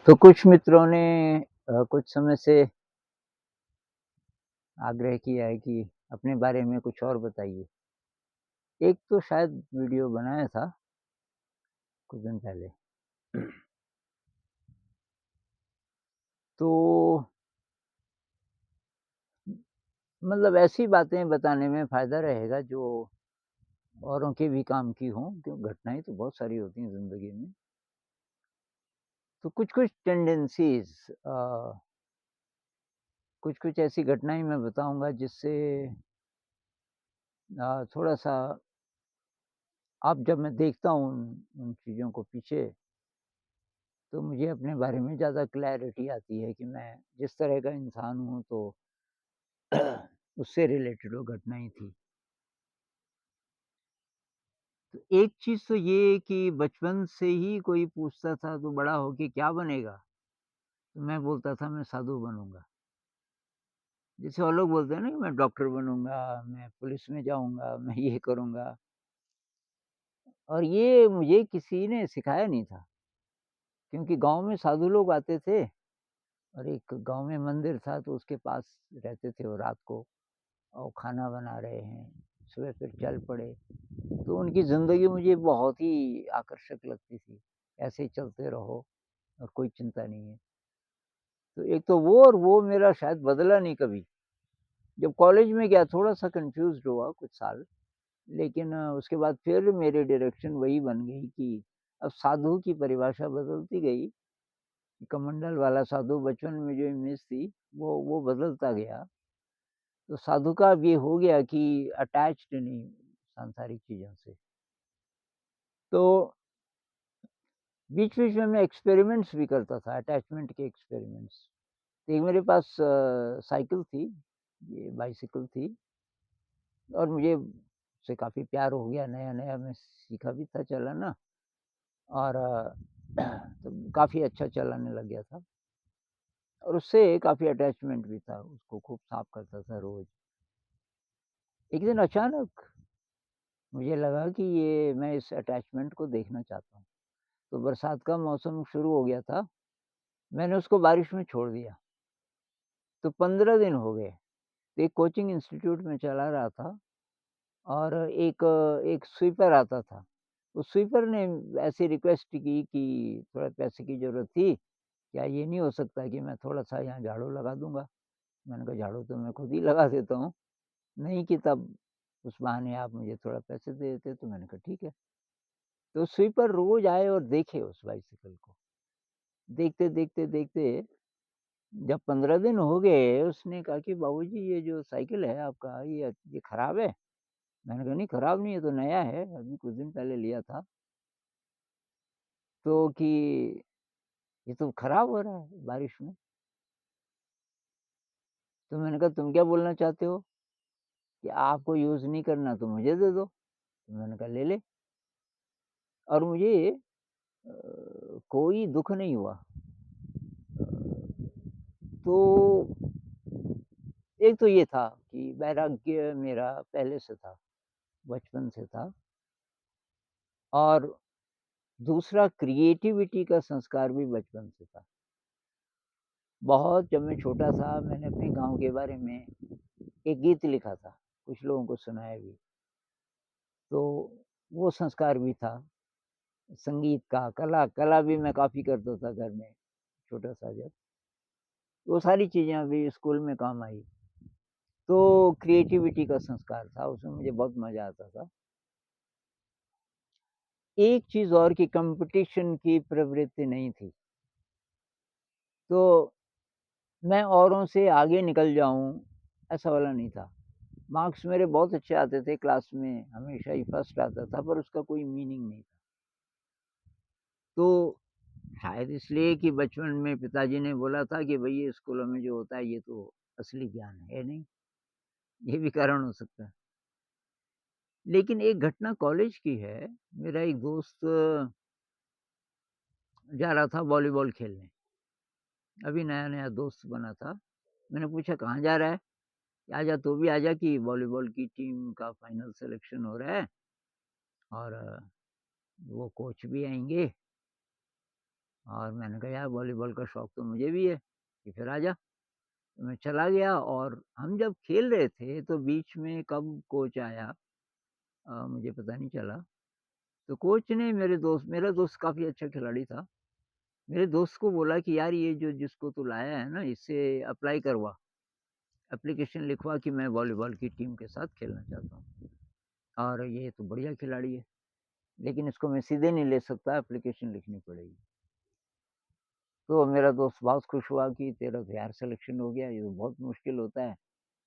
तो कुछ मित्रों ने कुछ समय से आग्रह किया है कि अपने बारे में कुछ और बताइए। एक तो शायद वीडियो बनाया था कुछ दिन पहले। तो मतलब ऐसी बातें बताने में फ़ायदा रहेगा जो औरों के भी काम की हों, क्यों घटनाएँ तो बहुत सारी होती हैं ज़िंदगी में। तो कुछ-कुछ टेंडेंसीज़ कुछ-कुछ ऐसी घटनाएँ मैं बताऊँगा जिससे थोड़ा-सा अब जब मैं देखता हूँ उन उन चीज़ों को पीछे, तो मुझे अपने बारे में ज़्यादा क्लैरिटी आती है कि मैं जिस तरह का इंसान हूँ तो उससे रिलेटेड वो घटनाएँ थी। तो एक चीज़ तो ये कि बचपन से ही कोई पूछता था तू बड़ा होके क्या बनेगा? तो मैं बोलता था मैं साधु बनूँगा। जैसे और लोग बोलते हैं ना कि मैं डॉक्टर बनूँगा, मैं पुलिस में जाऊँगा, मैं ये करूँगा और ये मुझे किसी ने सिखाया नहीं था। क्योंकि गाँव में साधु लोग आते थे और एक गाँव में मंदिर था तो उसके पास रहते थे वो रात को। और खाना बना रहे हैं, सुबह फिर चल पड़े। तो उनकी ज़िंदगी मुझे बहुत ही आकर्षक लगती थी। ऐसे ही चलते रहो और कोई चिंता नहीं है। तो एक तो वो और वो मेरा शायद बदला नहीं कभी। जब कॉलेज में गया थोड़ा-सा कन्फ्यूज़्ड हुआ कुछ साल, लेकिन उसके बाद फिर मेरी डायरेक्शन वही बन गई कि अब साधु की परिभाषा बदलती गई। कमंडल वाला साधु बचपन में जो इमेज थी, वो बदलता गया। तो साधु का अब ये हो गया कि अटैच्ड नहीं सांसारिक चीज़ों से। तो बीच-बीच में मैं एक्सपेरिमेंट्स भी करता था, अटैचमेंट के एक्सपेरिमेंट्स। एक मेरे पास साइकिल थी, ये बाइसिकल थी और मुझे उससे काफ़ी प्यार हो गया, नया-नया मैं सीखा भी था चलाना और तो काफ़ी अच्छा चलाने लग गया था और उससे काफ़ी अटैचमेंट भी था, उसको खूब साफ करता था रोज़। एक दिन अचानक मुझे लगा कि ये मैं इस अटैचमेंट को देखना चाहता हूँ। तो बरसात का मौसम शुरू हो गया था, मैंने उसको बारिश में छोड़ दिया। तो 15 दिन हो गए, तो एक कोचिंग इंस्टीट्यूट में चला रहा था और एक स्वीपर आता था। उस स्वीपर ने ऐसी रिक्वेस्ट की कि थोड़ा पैसे की ज़रूरत थी, क्या ये नहीं हो सकता कि मैं थोड़ा-सा यहाँ झाड़ू लगा दूँगा? मैंने कहा झाड़ू तो मैं खुद ही लगा देता हूँ, नहीं कि तब उस बहाने आप मुझे थोड़ा पैसे दे देते, तो मैंने कहा ठीक है। तो स्वीपर रोज़ आए और देखे उस बाइसिकल को। देखते जब 15 दिन हो गए, उसने कहा कि बाबूजी ये जो साइकिल है आपका ये खराब है? मैंने कहा नहीं खराब नहीं है, तो नया है, अभी कुछ दिन पहले लिया था। तो कि ये तो खराब हो रहा है बारिश में। तो मैंने कहा तुम क्या बोलना चाहते हो? कि आपको यूज़ नहीं करना तो मुझे दे दो। तो मैंने कहा ले ले और मुझे कोई दुःख नहीं हुआ। तो एक तो ये था कि वैराग्य मेरा पहले से था, बचपन से था और दूसरा क्रिएटिविटी का संस्कार भी बचपन से था। बहुत जब मैं छोटा था मैंने अपने गाँव के बारे में एक गीत लिखा था, कुछ लोगों को सुनाया भी। तो वो संस्कार भी था, संगीत का, कला कला भी मैं काफ़ी करता था घर में, छोटा-सा जब। वो सारी चीज़ें अभी स्कूल में काम आई। तो क्रिएटिविटी का संस्कार था, उसमें मुझे बहुत मज़ा आता था। एक चीज़ और कि कॉम्पिटिशन की प्रवृत्ति नहीं थी। तो मैं औरों से आगे निकल जाऊँ, ऐसा वाला नहीं था। मार्क्स मेरे बहुत अच्छे आते थे क्लास में, हमेशा ही फर्स्ट आता था, पर उसका कोई मीनिंग नहीं था। तो शायद इसलिए कि बचपन में पिताजी ने बोला था कि भई ये स्कूलों में जो होता है ये तो असली ज्ञान है नहीं, ये भी कारण हो सकता है। लेकिन एक घटना कॉलेज की है, मेरा एक दोस्त जा रहा था वॉलीबॉल खेलने, अभी नया-नया दोस्त बना था। मैंने पूछा कहाँ जा रहा है? आजा तू भी आजा कि वॉलीबॉल की टीम का फाइनल सिलेक्शन हो रहा है और वो कोच भी आएँगे, और मैंने कहा यार वॉलीबॉल का शौक तो मुझे भी है, कि फिर आजा। तो मैं चला गया और हम जब खेल रहे थे तो बीच में कब कोच आया मुझे पता नहीं चला। तो कोच ने मेरा दोस्त काफ़ी अच्छा खिलाड़ी था। मेरे दोस्त को बोला कि यार ये जो जिसको तू लाया है ना इससे अप्लाई करवा, एप्लीकेशन लिखवा कि मैं वॉलीबॉल की टीम के साथ खेलना चाहता हूँ और ये तो बढ़िया खिलाड़ी है, लेकिन इसको मैं सीधे नहीं ले सकता, एप्लीकेशन लिखनी पड़ेगी। तो मेरा दोस्त बहुत खुश हुआ कि तेरा तो यार सिलेक्शन हो गया, ये तो बहुत मुश्किल होता है,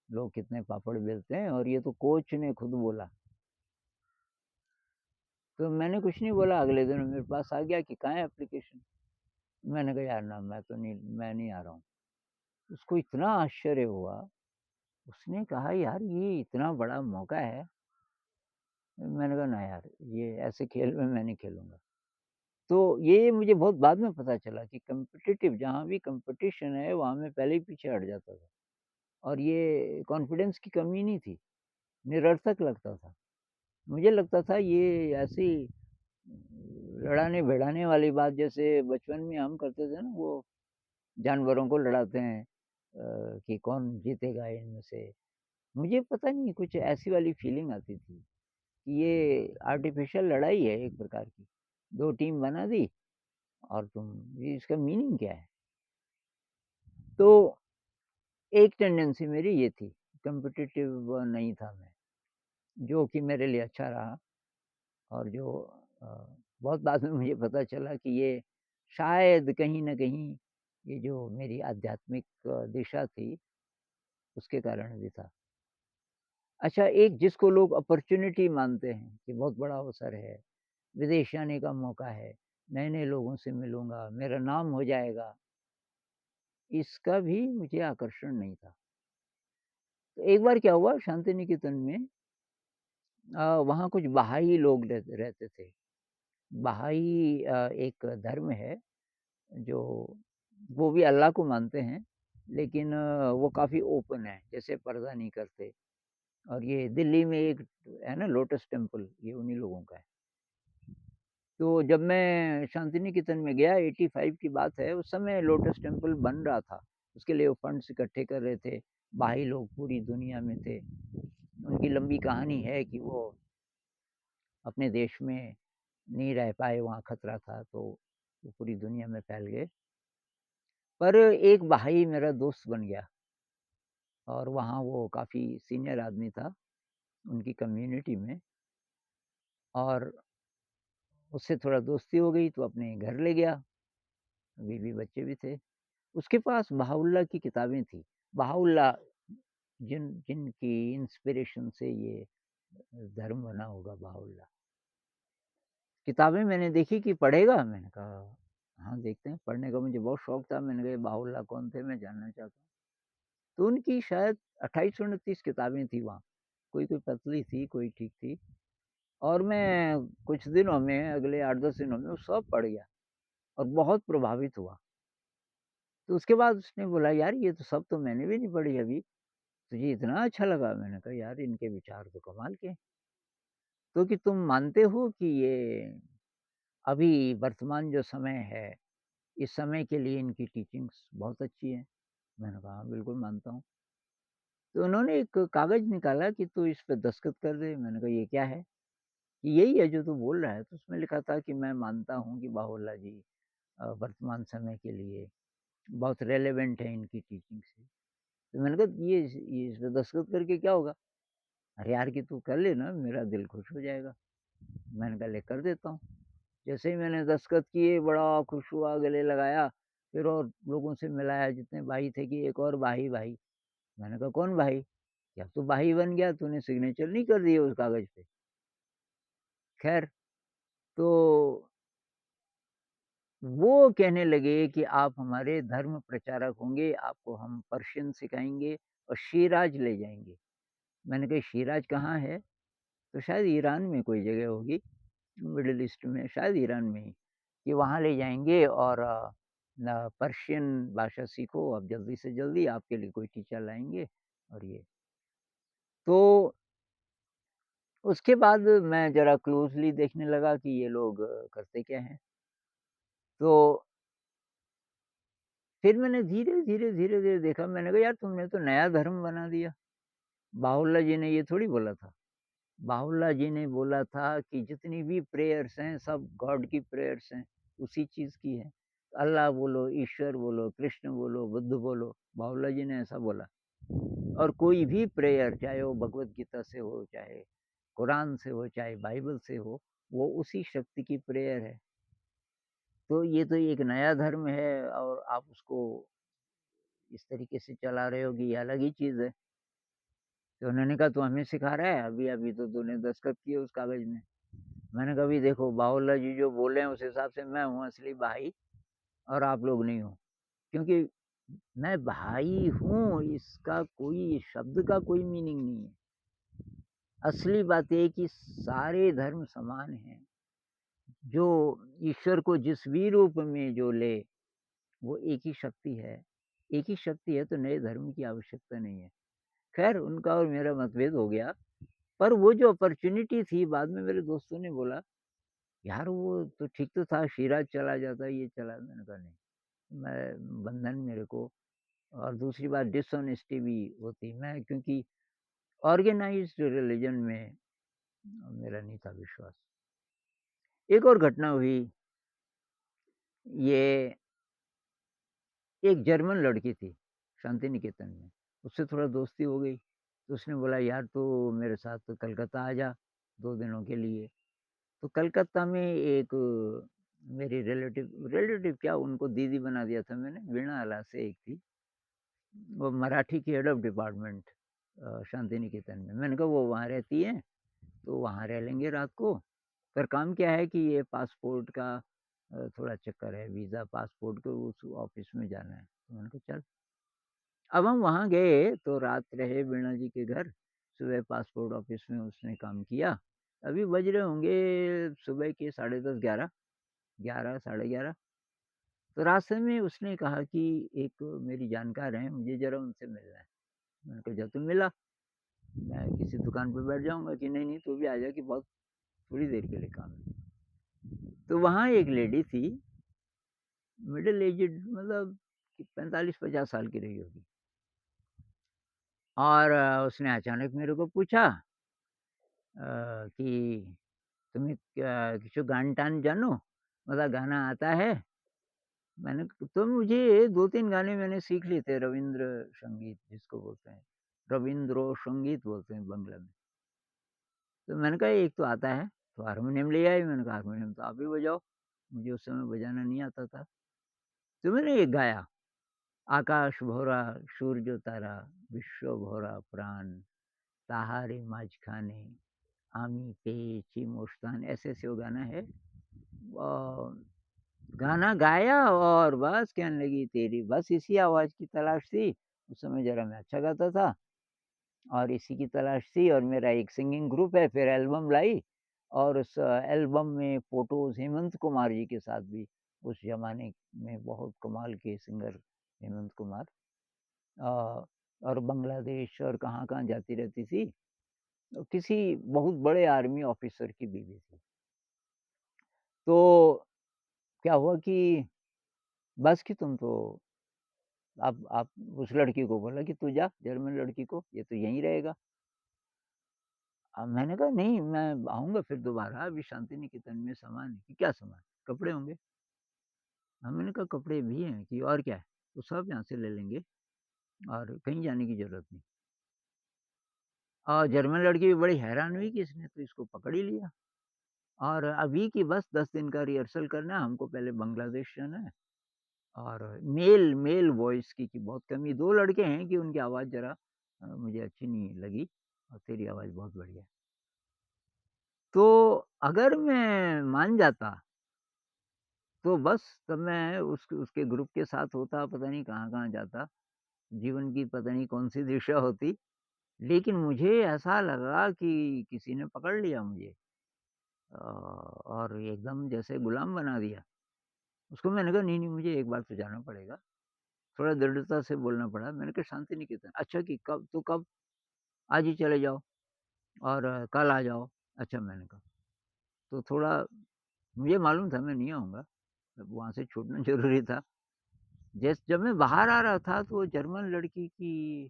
लोग कितने पापड़ बेलते हैं और ये तो कोच ने खुद बोला। तो मैंने कुछ नहीं बोला, अगले दिन मेरे पास आ गया कि कहाँ है एप्लीकेशन? मैंने कहा यार ना मैं नहीं आ रहा हूँ। उसको इतना आश्चर्य हुआ, उसने कहा यार ये इतना बड़ा मौका है। मैंने कहा ना यार, ये ऐसे खेल में मैं नहीं खेलूँगा। तो ये मुझे बहुत बाद में पता चला कि कॉम्पिटिटिव जहाँ भी कॉम्पिटिशन है वहाँ मैं पहले ही पीछे हट जाता था और ये कॉन्फिडेंस की कमी नहीं थी, निरर्थक लगता था। मुझे लगता था ये ऐसी लड़ाने-भिड़ाने वाली बात जैसे बचपन में हम करते थे ना वो जानवरों को लड़ाते हैं कि कौन जीतेगा इनमें से। मुझे पता नहीं कुछ ऐसी वाली फीलिंग आती थी कि ये आर्टिफ़िशियल लड़ाई है एक प्रकार की। 2 टीम बना दी और तुम ये इसका मीनिंग क्या है? तो एक टेंडेंसी मेरी ये थी, कॉम्पिटिटिव नहीं था मैं, जो कि मेरे लिए अच्छा रहा और जो अ, बहुत बाद में मुझे पता चला कि ये शायद कहीं न कहीं ये जो मेरी आध्यात्मिक दिशा थी, उसके कारण भी था। अच्छा एक जिसको लोग अपॉर्च्युनिटी मानते हैं कि बहुत बड़ा अवसर है, विदेश जाने का मौका है, नए-नए लोगों से मिलूँगा, मेरा नाम हो जाएगा, इसका भी मुझे आकर्षण नहीं था। तो एक बार क्या हुआ शांति निकेतन में वहाँ कुछ बहाई लोग रहते रहते थे। बहाई एक धर्म है जो वो भी अल्लाह को मानते हैं, लेकिन वो काफ़ी ओपन है, जैसे पर्दा नहीं करते और ये दिल्ली में एक है ना लोटस टेम्पल, ये उन्हीं लोगों का है। तो जब मैं शांति निकेतन में गया 85 की बात है, उस समय लोटस टेम्पल बन रहा था। उसके लिए वो फंड्स इकट्ठे कर रहे थे, बाहरी लोग पूरी दुनिया में थे। उनकी लंबी कहानी है कि वो अपने देश में नहीं रह पाए, वहाँ खतरा था, तो वो पूरी दुनिया में फैल गए। पर एक भाई मेरा दोस्त बन गया और वहाँ वो काफ़ी सीनियर आदमी था, उनकी कम्युनिटी में और उससे थोड़ा दोस्ती हो गई तो अपने घर ले गया, बीवी-बच्चे भी थे। उसके पास बहाउल्लाह की किताबें थी। बहाउल्लाह जिनकी इंस्पिरेशन से ये धर्म बना होगा बहाउल्लाह। किताबें मैंने देखी कि पढ़ेगा? मैंने कहा, हाँ, देखते हैं। पढ़ने का मुझे बहुत शौक था। मैंने कहा ये बहाउल्लाह कौन थे? मैं जानना चाहता हूँ। तो उनकी शायद 2829 किताबें थी वहाँ। कोई-कोई पतली थी, कोई ठीक थी और मैं कुछ दिनों में अगले 8-10 दिनों में वो सब पढ़ गया और बहुत प्रभावित हुआ। तो उसके बाद उसने बोला, "यार ये तो सब तो मैंने भी नहीं पढ़ी अभी।" तुझे इतना अच्छा लगा? मैंने कहा यार इनके विचार तो कमाल के हैं। तो कि तुम मानते हो कि ये अभी वर्तमान जो समय है, इस समय के लिए इनकी टीचिंग्स बहुत अच्छी हैं? मैंने कहा हाँ, बिल्कुल मानता हूँ। तो उन्होंने एक कागज़ निकाला कि तू इस पे दस्तखत कर दे। मैंने कहा ये क्या है? कि यही है जो तू बोल रहा है। तो उसमें लिखा था कि मैं मानता हूँ कि बाहुल्ला जी वर्तमान समय के लिए बहुत रेलेवेंट है इनकी टीचिंग से। तो मैंने कहा ये इस पे दस्तखत करके क्या होगा? अरे यार कि तू कर ले ना, मेरा दिल खुश हो जाएगा। मैंने कहा ले कर देता हूँ। जैसे ही मैंने दस्तखत किए बड़ा खुश हुआ, गले लगाया, फिर और लोगों से मिलाया जितने भाई थे कि एक और भाई। मैंने कहा कौन भाई? कि अब तू भाई बन गया, तूने सिग्नेचर नहीं कर दिए उस कागज़ पे। ख़ैर तो वो कहने लगे कि आप हमारे धर्म प्रचारक होंगे, आपको हम पर्शियन सिखाएँगे और शिराज़ ले जाएँगे। मैंने कहा शिराज़ कहाँ है? तो शायद ईरान में कोई जगह होगी, मिडल ईस्ट में, शायद ईरान में ही, कि वहाँ ले जाएँगे और न पर्शियन भाषा सीखो अब जल्दी से जल्दी, आपके लिए कोई टीचर लाएँगे और ये। तो उसके बाद मैं ज़रा क्लोज़ली देखने लगा कि ये लोग करते क्या हैं। तो फिर मैंने धीरे-धीरे देखा, मैंने कहा यार तुमने तो नया धर्म बना दिया। बाउल्ला जी ने ये थोड़ी बोला था। बाउल्ला जी ने बोला था कि जितनी भी प्रेयर्स हैं सब गॉड की प्रेयर्स हैं, उसी चीज़ की हैं। अल्लाह बोलो, ईश्वर बोलो, कृष्ण बोलो, बुद्ध बोलो, बाउल्ला जी ने ऐसा बोला। और कोई भी प्रेयर चाहे वो भगवत गीता से हो, चाहे कुरान से हो, चाहे बाइबल से हो, वो उसी शक्ति की प्रेयर है। तो ये तो एक नया धर्म है और आप उसको इस तरीके से चला रहे हो कि ये अलग ही चीज़ है। तो उन्होंने कहा, "तू हमें सिखा रहा है? अभी-अभी तो तूने दस्तखत किए उस कागज़ में।" मैंने कहा, "अभी देखो बाउल्ला जी जो बोले हैं उस हिसाब से मैं हूँ असली भाई और आप लोग नहीं हो। क्योंकि मैं भाई हूँ इसका कोई शब्द का कोई मीनिंग नहीं है। असली बात ये है कि सारे धर्म समान हैं। जो ईश्वर को जिस भी रूप में जो ले, वो एक ही शक्ति है। एक ही शक्ति है तो नए धर्म की आवश्यकता नहीं है। ख़ैर उनका और मेरा मतभेद हो गया, पर वो जो अपॉर्च्युनिटी थी बाद में मेरे दोस्तों ने बोला, "यार वो तो ठीक तो था, शिराज़ चला जाता, ये चला" मैंने कहा नहीं, मैं बंधन मेरे को और दूसरी बात डिसऑनेस्टी भी होती। मैं क्योंकि ऑर्गेनाइज़्ड रिलिजन में मेरा नहीं था विश्वास। एक और घटना हुई, ये एक जर्मन लड़की थी, शांति निकेतन में, उससे थोड़ा दोस्ती हो गई, तो उसने बोला यार तू मेरे साथ कलकत्ता आ जा 2 दिनों के लिए। तो कलकत्ता में एक मेरी रिलेटिव रिलेटिव क्या उनको दीदी बना दिया था मैंने, वीणा अला से एक थी, वो मराठी की head of department Shanti Niketan में। मैंने कहा वो वहाँ रहती है, तो वहाँ रह लेंगे रात को। पर काम क्या है कि ये पासपोर्ट का थोड़ा चक्कर है, वीज़ा पासपोर्ट को उस ऑफ़िस में जाना है। तो मैंने कहा चल। अब हम वहाँ गए तो रात रहे वीणा जी के घर, सुबह पासपोर्ट ऑफ़िस में उसने काम किया। अभी बज रहे होंगे सुबह के 10:30 11, 11 साढ़े 11। तो रास्ते में उसने कहा कि एक मेरी जानकार हैं, मुझे ज़रा उनसे मिलना है। मैंने कहा जा तू मिला, मैं किसी दुकान पे बैठ जाऊँगा कि नहीं, नहीं तू भी आ जा कि बहुत थोड़ी देर के लिए काम है। तो वहाँ एक लेडी थी, मिडल एज्ड मतलब कि 45-50 साल की रही होगी और उसने अचानक मेरे को पूछा कि तुम्हें क्या किसी गान-टान जानो? मतलब गाना आता है? मैंने तो मुझे 2-3 गाने मैंने सीख लिए थे रवींद्र संगीत जिसको बोलते हैं, रवींद्रो संगीत बोलते हैं बांग्ला में। तो मैंने कहा एक तो आता है, तो हारमोनियम ले आई, मैंने कहा हारमोनियम तो आप ही बजाओ, मुझे उस समय बजाना नहीं आता था। तो मैंने एक गाया, आकाश भोरा सूर्य तारा, विश्व भोरा प्राण, ताहारे माझखाने, आमी पेची मोस्तान ऐसे-ऐसे वो गाना है। गाना गाया और बस कहने लगी तेरी बस इसी आवाज़ की तलाश थी। उस समय ज़रा मैं अच्छा गाता था और इसी की तलाश थी और मेरा एक सिंगिंग ग्रुप है, फिर एल्बम लाई और उस एल्बम में फ़ोटोज़ हेमंत कुमार जी के साथ भी, उस ज़माने में बहुत कमाल के सिंगर हेमंत कुमार अ, और बांग्लादेश और कहाँ-कहाँ जाती रहती थी। किसी बहुत बड़े आर्मी ऑफ़िसर की बीवी थी। तो क्या हुआ कि बस कि तुम तो अब आप उस लड़की को बोला कि तू जा जर्मन लड़की को, ये तो यहीं रहेगा। अब मैंने कहा नहीं मैं आऊँगा फिर दोबारा अभी शांति निकेतन में सामान है, कि क्या सामान? कपड़े होंगे। हाँ, मैंने कहा कपड़े भी हैं कि और क्या है? तो सब यहाँ से ले लेंगे और कहीं जाने की ज़रूरत नहीं। और जर्मन लड़की भी बड़ी हैरान हुई कि इसने तो इसको पकड़ ही लिया और अभी की बस 10 दिन का रिहर्सल करना है, हमको पहले बांग्लादेश जाना है और मेल मेल वॉइस की बहुत कमी 2 लड़के हैं कि उनकी आवाज़ ज़रा मुझे अच्छी नहीं लगी और तेरी आवाज़ बहुत बढ़िया है। तो अगर मैं मान जाता, तो बस तब मैं उसके ग्रुप के साथ होता, पता नहीं कहाँ-कहाँ जाता, जीवन की पता नहीं कौन-सी दिशा होती। लेकिन मुझे ऐसा लगा कि किसी ने पकड़ लिया मुझे और एकदम जैसे गुलाम बना दिया। उसको मैंने कहा नहीं, नहीं मुझे एक बार तो जाना पड़ेगा। थोड़ा दृढ़ता से बोलना पड़ा। मैंने कहा शांति निकेतन, अच्छा कि कब? तो कब? आज ही चले जाओ और कल आ जाओ। अच्छा मैंने कहा, तो थोड़ा मुझे मालूम था मैं नहीं आऊँगा, अब वहाँ से छूटना ज़रूरी था। जब मैं बाहर आ रहा था तो वो जर्मन लड़की की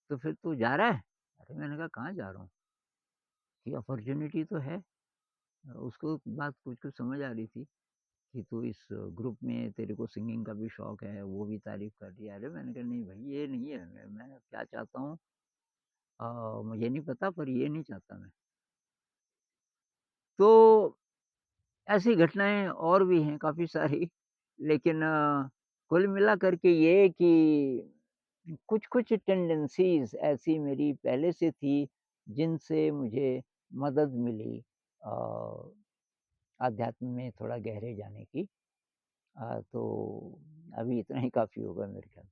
तो फिर तू जा रहा है? अरे मैंने कहा कहाँ जा रहा हूँ? कि अपॉर्च्युनिटी तो है। उसको बात कुछ-कुछ समझ आ रही थी कि तू इस ग्रुप में तेरे को सिंगिंग का भी शौक है, वो भी तारीफ़ कर रही है। अरे मैंने कहा नहीं भई ये नहीं है, मैं क्या चाहता हूँ मुझे नहीं पता पर ये नहीं चाहता मैं। तो ऐसी घटनाएँ और भी हैं काफ़ी सारी लेकिन कुल मिला कर के ये कि कुछ-कुछ टेंडेंसीज़ ऐसी मेरी पहले से थी, जिनसे मुझे मदद मिली आध्यात्म में थोड़ा गहरे जाने की। तो अभी इतना ही काफ़ी होगा मेरे ख्याल